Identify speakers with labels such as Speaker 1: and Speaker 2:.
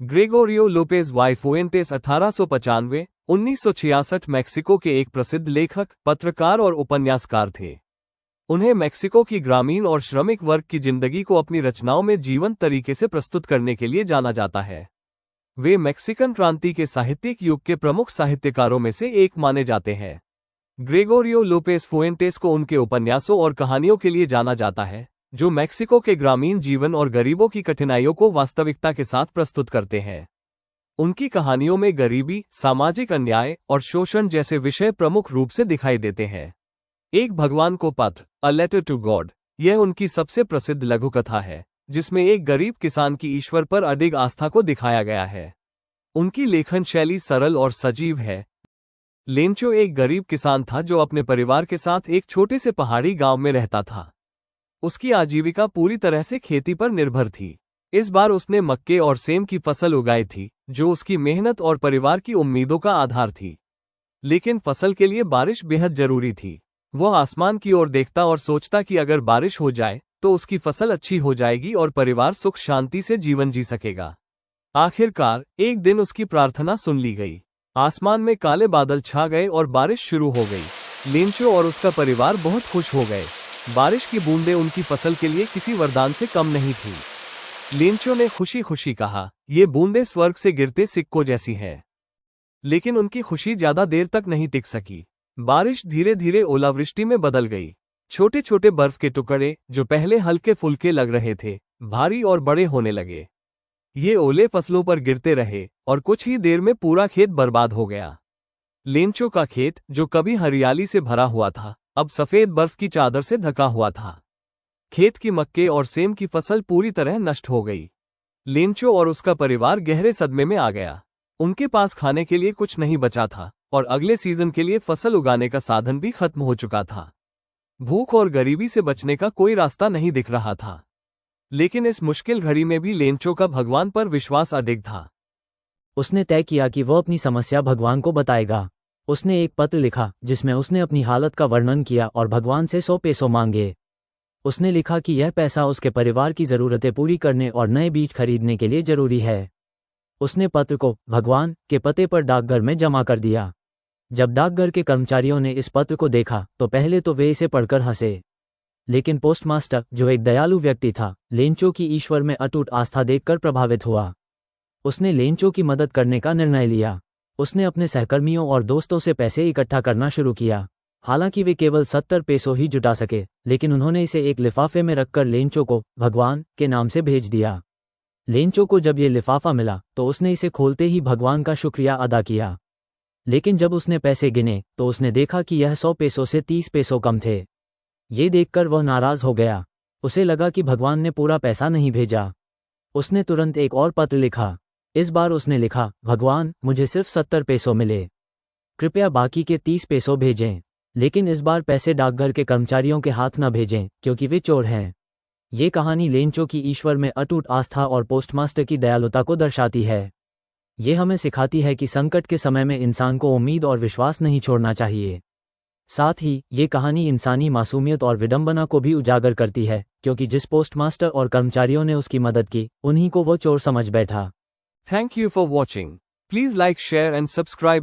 Speaker 1: Gregorio Lopez Y फुएंटेस 1895-1966 Mexico के एक प्रसिद्ध लेखक, पत्रकार और उपन्यासकार थे। उन्हें मैक्सिको की ग्रामीण और श्रमिक वर्ग की जिंदगी को अपनी रचनाओं में जीवंत तरीके से प्रस्तुत करने के लिए जाना जाता है। वे मैक्सिकन क्रांति के साहित्यिक युग के प्रमुख साहित्यकारों में से एक माने जाते हैं। ग्रेगोरियो लोपेज फुएंटेस को उनके उपन्यासों और कहानियों के लिए जाना जाता है, जो मैक्सिको के ग्रामीण जीवन और गरीबों की कठिनाइयों को वास्तविकता के साथ प्रस्तुत करते हैं। उनकी कहानियों में गरीबी, सामाजिक अन्याय और शोषण जैसे विषय प्रमुख रूप से दिखाई देते हैं। एक भगवान को पत्र, अ लेटर टू गॉड, यह उनकी सबसे प्रसिद्ध लघुकथा है, जिसमें एक गरीब किसान की ईश्वर पर अडिग आस्था को दिखाया गया है। उनकी लेखन शैली सरल और सजीव है। लेंचो एक गरीब किसान था जो अपने परिवार के साथ एक छोटे से पहाड़ी गांव में रहता था। उसकी आजीविका पूरी तरह से खेती पर निर्भर थी। इस बार उसने मक्के और सेम की फसल उगाई थी, जो उसकी मेहनत और परिवार की उम्मीदों का आधार थी। लेकिन फसल के लिए बारिश बेहद जरूरी थी। वह आसमान की ओर देखता और सोचता कि अगर बारिश हो जाए तो उसकी फसल अच्छी हो जाएगी और परिवार सुख शांति से जीवन जी सकेगा। आखिरकार एक दिन उसकी प्रार्थना सुन ली गई। आसमान में काले बादल छा गए और बारिश शुरू हो गई। लेंचो और उसका परिवार बहुत खुश हो गए। बारिश की बूंदें उनकी फसल के लिए किसी वरदान से कम नहीं थी। लेंचो ने खुशी खुशी कहा, ये बूंदें स्वर्ग से गिरते सिक्कों जैसी हैं। लेकिन उनकी खुशी ज्यादा देर तक नहीं टिक सकी। बारिश धीरे धीरे ओलावृष्टि में बदल गई। छोटे छोटे बर्फ के टुकड़े, जो पहले हल्के फुल्के लग रहे थे, भारी और बड़े होने लगे। ये ओले फसलों पर गिरते रहे और कुछ ही देर में पूरा खेत बर्बाद हो गया। लेंचो का खेत, जो कभी हरियाली से भरा हुआ था, अब सफेद बर्फ की चादर से ढका हुआ था। खेत की मक्के और सेम की फसल पूरी तरह नष्ट हो गई। लेंचो और उसका परिवार गहरे सदमे में आ गया। उनके पास खाने के लिए कुछ नहीं बचा था और अगले सीजन के लिए फसल उगाने का साधन भी खत्म हो चुका था। भूख और गरीबी से बचने का कोई रास्ता नहीं दिख रहा था। लेकिन इस मुश्किल घड़ी में भी लेंचो का भगवान पर विश्वास अडिग था।
Speaker 2: उसने तय किया कि वह अपनी समस्या भगवान को बताएगा। उसने एक पत्र लिखा जिसमें उसने अपनी हालत का वर्णन किया और भगवान से 100 पेसो मांगे। उसने लिखा कि यह पैसा उसके परिवार की ज़रूरतें पूरी करने और नए बीज खरीदने के लिए जरूरी है। उसने पत्र को भगवान के पते पर डाकघर में जमा कर दिया। जब डाकघर के कर्मचारियों ने इस पत्र को देखा तो पहले तो वे इसे पढ़कर हंसे, लेकिन पोस्टमास्टर, जो एक दयालु व्यक्ति था, लेंचो की ईश्वर में अटूट आस्था देखकर प्रभावित हुआ। उसने लेंचो की मदद करने का निर्णय लिया। उसने अपने सहकर्मियों और दोस्तों से पैसे इकट्ठा करना शुरू किया। हालांकि वे केवल 70 पेसो ही जुटा सके, लेकिन उन्होंने इसे एक लिफाफे में रखकर लेंचो को भगवान के नाम से भेज दिया। लेंचो को जब ये लिफाफा मिला तो उसने इसे खोलते ही भगवान का शुक्रिया अदा किया। लेकिन जब उसने पैसे गिने तो उसने देखा कि यह 100 पेसो से 30 पेसो कम थे। ये देखकर वह नाराज हो गया। उसे लगा कि भगवान ने पूरा पैसा नहीं भेजा। उसने तुरंत एक और पत्र लिखा। इस बार उसने लिखा, भगवान, मुझे सिर्फ 70 पेसो मिले, कृपया बाकी के 30 पेसो भेजें। लेकिन इस बार पैसे डाकघर के कर्मचारियों के हाथ न भेजें, क्योंकि वे चोर हैं। ये कहानी लेंचो की ईश्वर में अटूट आस्था और पोस्टमास्टर की दयालुता को दर्शाती है। ये हमें सिखाती है कि संकट के समय में इंसान को उम्मीद और विश्वास नहीं छोड़ना चाहिए। साथ ही ये कहानी इंसानी मासूमियत और विडंबना को भी उजागर करती है, क्योंकि जिस पोस्टमास्टर और कर्मचारियों ने उसकी मदद की, उन्हीं को वो चोर समझ बैठा।
Speaker 1: Thank you for watching. Please like, share and subscribe.